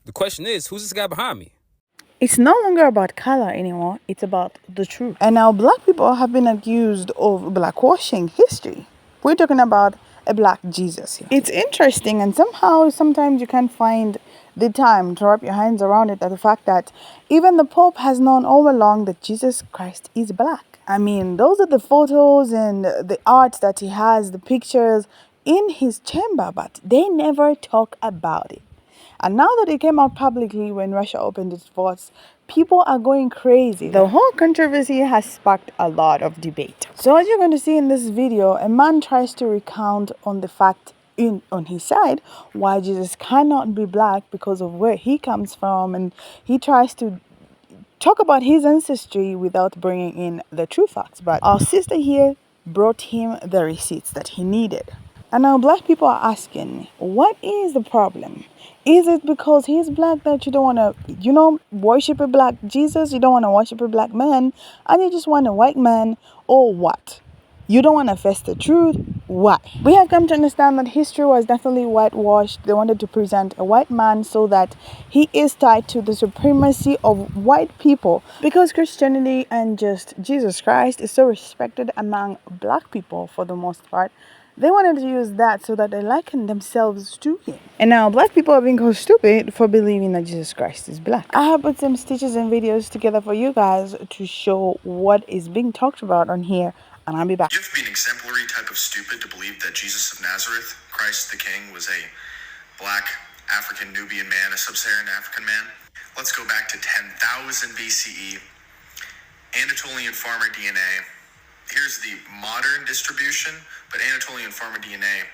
The question is, who's this guy behind me? It's no longer about color anymore, it's about the truth. And now black people have been accused of blackwashing history. We're talking about a black Jesus here. It's interesting, and somehow sometimes you can't find the time to wrap your hands around it, at the fact that even the Pope has known all along that Jesus Christ is black. I mean, those are the photos and the art that he has, the pictures in his chamber, but they never talk about it. And now that it came out publicly when Russia opened its ports, people are going crazy. The whole controversy has sparked a lot of debate. So as you're going to see in this video, a man tries to recount on the fact on his side why Jesus cannot be black because of where he comes from, and he tries to talk about his ancestry without bringing in the true facts. But our sister here brought him the receipts that he needed. And now black people are asking, what is the problem? Is it because he's black that you don't want to, worship a black Jesus? You don't want to worship a black man, and you just want a white man, or what? You don't want to face the truth? Why? We have come to understand that history was definitely whitewashed. They wanted to present a white man so that he is tied to the supremacy of white people, because Christianity and just Jesus Christ is so respected among black people for the most part. They wanted to use that so that they liken themselves to him. And now black people are being called stupid for believing that Jesus Christ is black. I have put some stitches and videos together for you guys to show what is being talked about on here, and I'll be back. You have to be an exemplary type of stupid to believe that Jesus of Nazareth, Christ the King, was a black African Nubian man, a sub-Saharan African man. Let's go back to 10,000 BCE. Anatolian farmer DNA. Here's the modern distribution, but Anatolian farmer DNA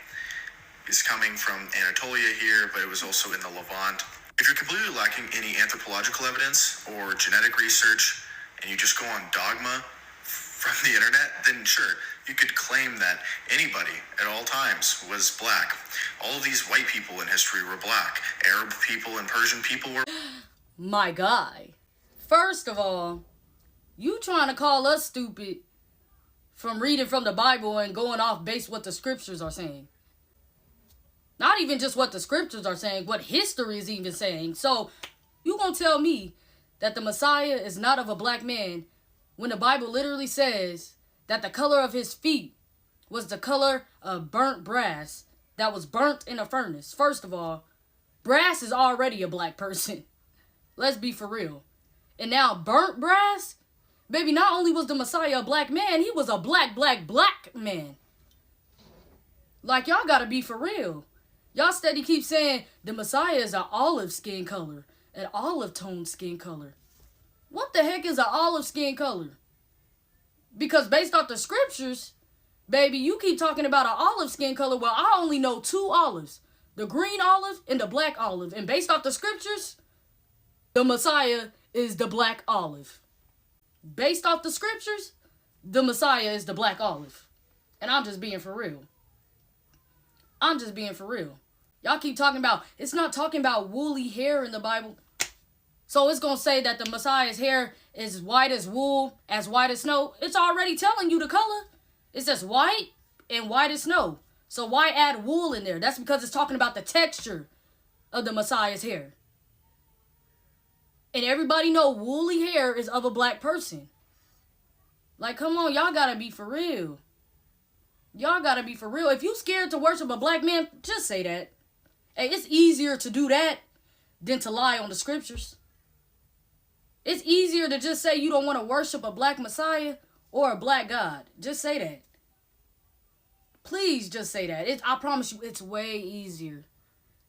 is coming from Anatolia here, but it was also in the Levant. If you're completely lacking any anthropological evidence or genetic research, and you just go on dogma from the internet, then sure, you could claim that anybody at all times was black. All of these white people in history were black. Arab people and Persian people were... My guy, first of all, you trying to call us stupid from reading from the Bible and going off based what the scriptures are saying. Not even just what the scriptures are saying, what history is even saying. So you gonna tell me that the Messiah is not of a black man when the Bible literally says that the color of his feet was the color of burnt brass that was burnt in a furnace? First of all, brass is already a black person. Let's be for real. And now burnt brass? Baby, not only was the Messiah a black man, he was a black man. Like, y'all gotta be for real. Y'all steady keep saying the Messiah is an olive skin color, an olive tone skin color. What the heck is an olive skin color? Because based off the scriptures, baby, you keep talking about an olive skin color. Well, I only know two olives, the green olive and the black olive. And based off the scriptures, the Messiah is the black olive. Based off the scriptures, the Messiah is the black olive. And I'm just being for real. I'm just being for real. Y'all keep talking about, it's not talking about woolly hair in the Bible. So it's going to say that the Messiah's hair is white as wool, as white as snow. It's already telling you the color. It says white and white as snow. So why add wool in there? That's because it's talking about the texture of the Messiah's hair. And everybody know woolly hair is of a black person. Like, come on, y'all gotta be for real. Y'all gotta be for real. If you scared to worship a black man, just say that. Hey, it's easier to do that than to lie on the scriptures. It's easier to just say you don't want to worship a black Messiah or a black God. Just say that. Please just say that. I promise you, it's way easier.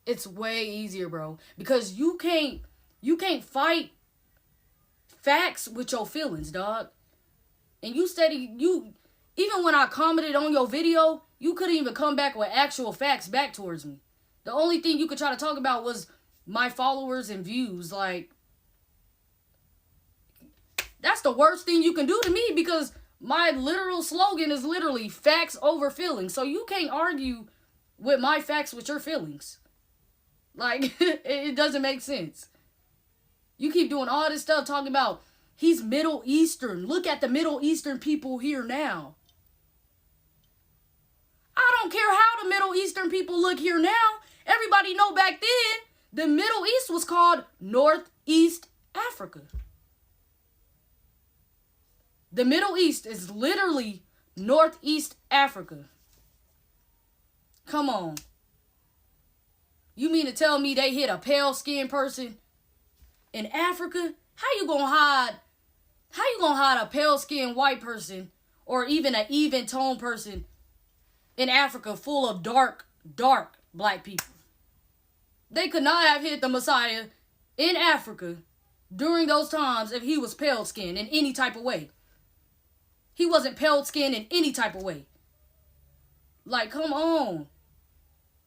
It's way easier, bro. Because you can't fight facts with your feelings, dog. And even when I commented on your video, you couldn't even come back with actual facts back towards me. The only thing you could try to talk about was my followers and views. Like, that's the worst thing you can do to me, because my literal slogan is literally facts over feelings. So you can't argue with my facts with your feelings. Like, it doesn't make sense. You keep doing all this stuff talking about he's Middle Eastern. Look at the Middle Eastern people here now. I don't care how the Middle Eastern people look here now. Everybody know back then The Middle East was called Northeast Africa. The Middle East is literally Northeast Africa. Come on. You mean to tell me they hit a pale-skinned person in Africa? How you gonna hide a pale-skinned white person or even an even-toned person in Africa full of dark black people? They could not have hit the Messiah in Africa during those times if he was pale-skinned in any type of way. He wasn't pale-skinned in any type of way. Like, come on.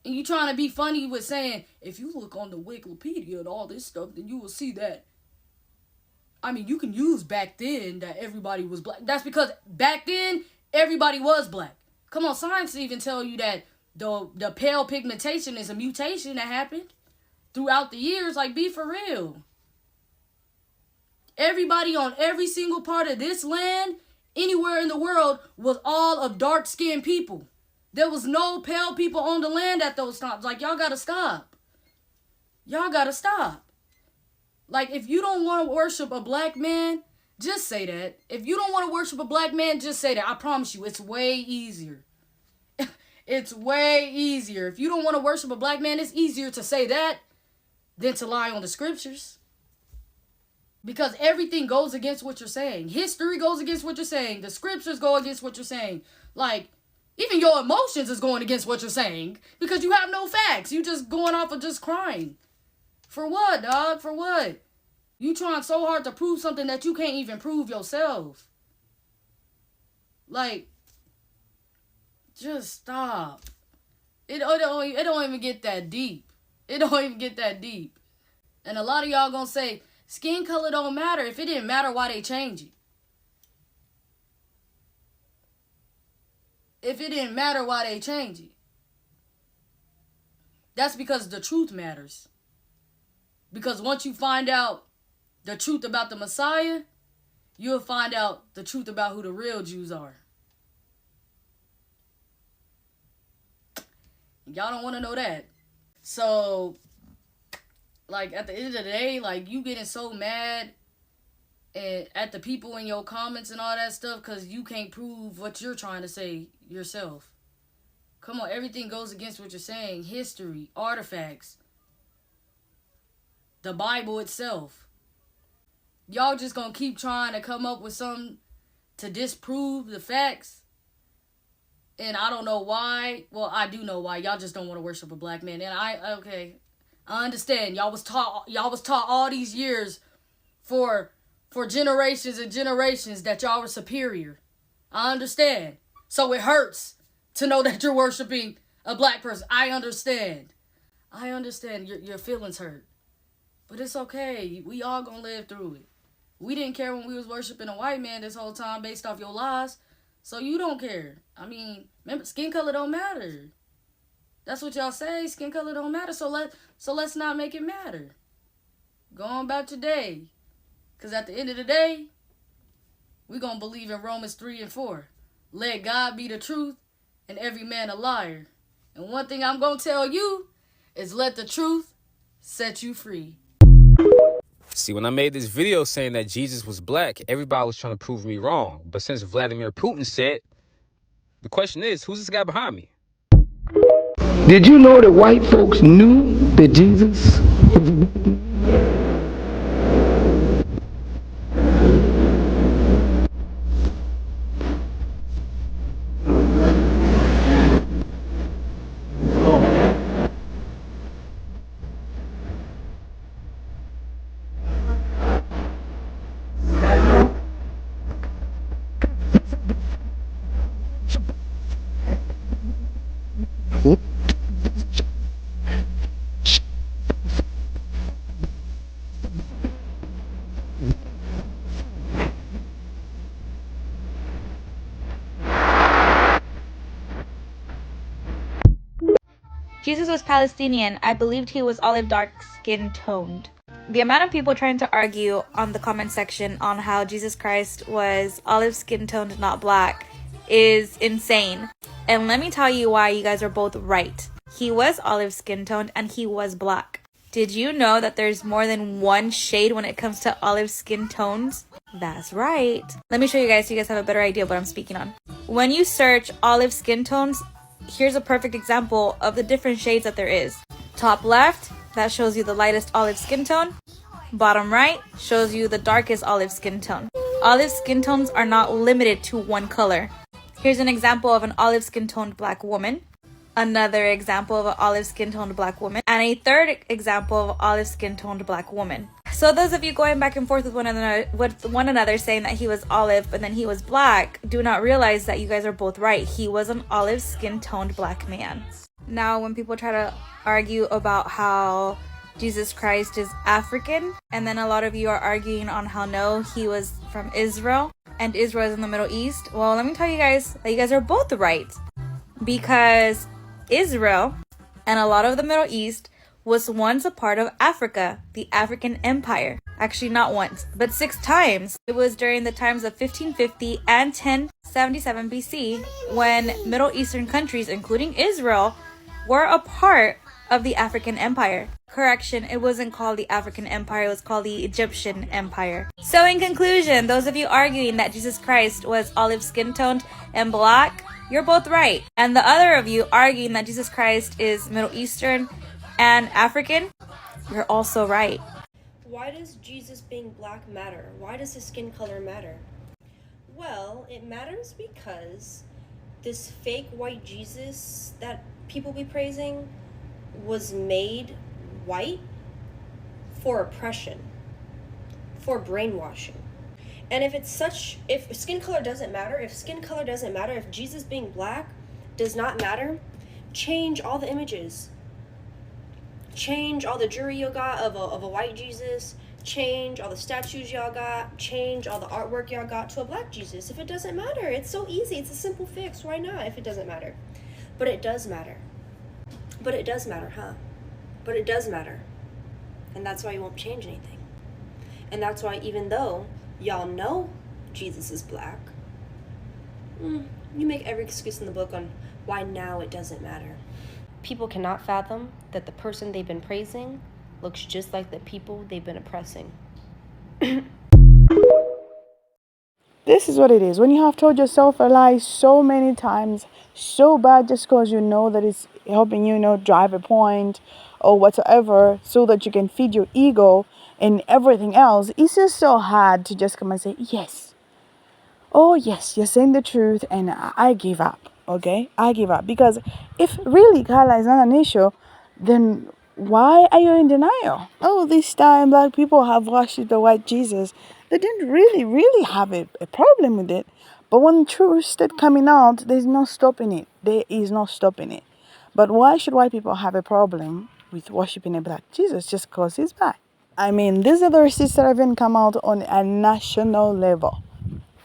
And you trying to be funny with saying, if you look on the Wikipedia and all this stuff, then you will see that. I mean, you can use back then that everybody was black. That's because back then, everybody was black. Come on, science even tell you that the pale pigmentation is a mutation that happened throughout the years. Like, be for real. Everybody on every single part of this land, anywhere in the world, was all of dark-skinned people. There was no pale people on the land at those times. Like, y'all gotta stop. Y'all gotta stop. Like, if you don't want to worship a black man, just say that. If you don't want to worship a black man, just say that. I promise you, it's way easier. It's way easier. If you don't want to worship a black man, it's easier to say that than to lie on the scriptures. Because everything goes against what you're saying. History goes against what you're saying. The scriptures go against what you're saying. Like, even your emotions is going against what you're saying. Because you have no facts. You just going off of just crying. For what, dog? For what? You trying so hard to prove something that you can't even prove yourself. Like, just stop. It don't even get that deep. It don't even get that deep. And a lot of y'all gonna say, skin color don't matter. If it didn't matter, why they change it? If it didn't matter, why they change it? That's because the truth matters. Because once you find out the truth about the Messiah, you'll find out the truth about who the real Jews are. Y'all don't want to know that. So, like, at the end of the day, like, you getting so mad at the people in your comments and all that stuff because you can't prove what you're trying to say yourself. Come on, everything goes against what you're saying. History, artifacts, the Bible itself. Y'all just gonna keep trying to come up with something to disprove the facts. And I don't know why. Well, I do know why. Y'all just don't want to worship a black man. And I understand. Y'all was taught all these years for generations and generations that y'all were superior. I understand. So it hurts to know that you're worshiping a black person. I understand. Your feelings hurt. But it's okay. We all gonna live through it. We didn't care when we was worshiping a white man this whole time based off your lies. So you don't care. I mean, remember, skin color don't matter. That's what y'all say. Skin color don't matter. So let's not make it matter. Go on about your day. Because at the end of the day, we're going to believe in Romans 3 and 4. Let God be the truth and every man a liar. And one thing I'm going to tell you is let the truth set you free. See, when I made this video saying that Jesus was black, everybody was trying to prove me wrong. But since Vladimir Putin said, the question is, who's this guy behind me? Did you know that white folks knew that Jesus? Jesus was Palestinian. I believed he was olive dark skin toned. The amount of people trying to argue on the comment section on how Jesus Christ was olive skin toned, not black, is insane. And let me tell you why you guys are both right. He was olive skin toned and he was black. Did you know that there's more than one shade when it comes to olive skin tones? That's right. Let me show you guys so you guys have a better idea of what I'm speaking on. When you search olive skin tones, here's a perfect example of the different shades that there is. Top left, that shows you the lightest olive skin tone. Bottom right shows you the darkest olive skin tone. Olive skin tones are not limited to one color. Here's an example of an olive skin toned black woman. Another example of an olive skin toned black woman, and a third example of an olive skin toned black woman. So those of you going back and forth with one another saying that he was olive and then he was black, do not realize that you guys are both right. He was an olive skin toned black man. Now when people try to argue about how Jesus Christ is African, and then a lot of you are arguing on how no, he was from Israel and Israel is in the Middle East. Well, let me tell you guys that you guys are both right, because Israel and a lot of the Middle East was once a part of Africa, the African Empire. Actually, not once, but 6 times. It was during the times of 1550 and 1077 BC when Middle Eastern countries, including Israel, were a part of the African Empire. Correction, it wasn't called the African Empire, it was called the Egyptian Empire. So in conclusion, those of you arguing that Jesus Christ was olive skin toned and black, you're both right. And the other of you arguing that Jesus Christ is Middle Eastern and African, you're also right. Why does Jesus being black matter? Why does his skin color matter? Well, it matters because this fake white Jesus that people be praising was made white for oppression, for brainwashing. And if skin color doesn't matter, if Jesus being black does not matter, change all the images. Change all the jewelry you got of a white Jesus, change all the statues y'all got, change all the artwork y'all got to a black Jesus. If it doesn't matter, it's so easy, it's a simple fix. Why not if it doesn't matter? But it does matter. But it does matter, huh? But it does matter. And that's why you won't change anything. And that's why even though y'all know Jesus is black, you make every excuse in the book on why now it doesn't matter. People cannot fathom that the person they've been praising looks just like the people they've been oppressing. This is what it is. When you have told yourself a lie so many times, so bad, just because you know that it's helping you, drive a point or whatsoever, so that you can feed your ego and everything else, it's just so hard to just come and say, yes. Oh, yes, you're saying the truth, and I give up. Okay? I give up. Because if really color is not an issue, then why are you in denial? Oh, this time black people have worshipped the white Jesus. They didn't really have a problem with it. But when truth started coming out, there's no stopping it. There is no stopping it. But why should white people have a problem with worshiping a black Jesus just because he's black? I mean, these are the receipts that have even come out on a national level,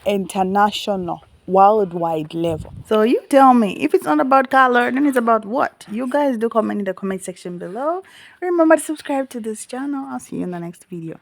international, worldwide level. So you tell me, if it's not about color, then it's about what? You guys do comment in the comment section below. Remember to subscribe to this channel. I'll see you in the next video.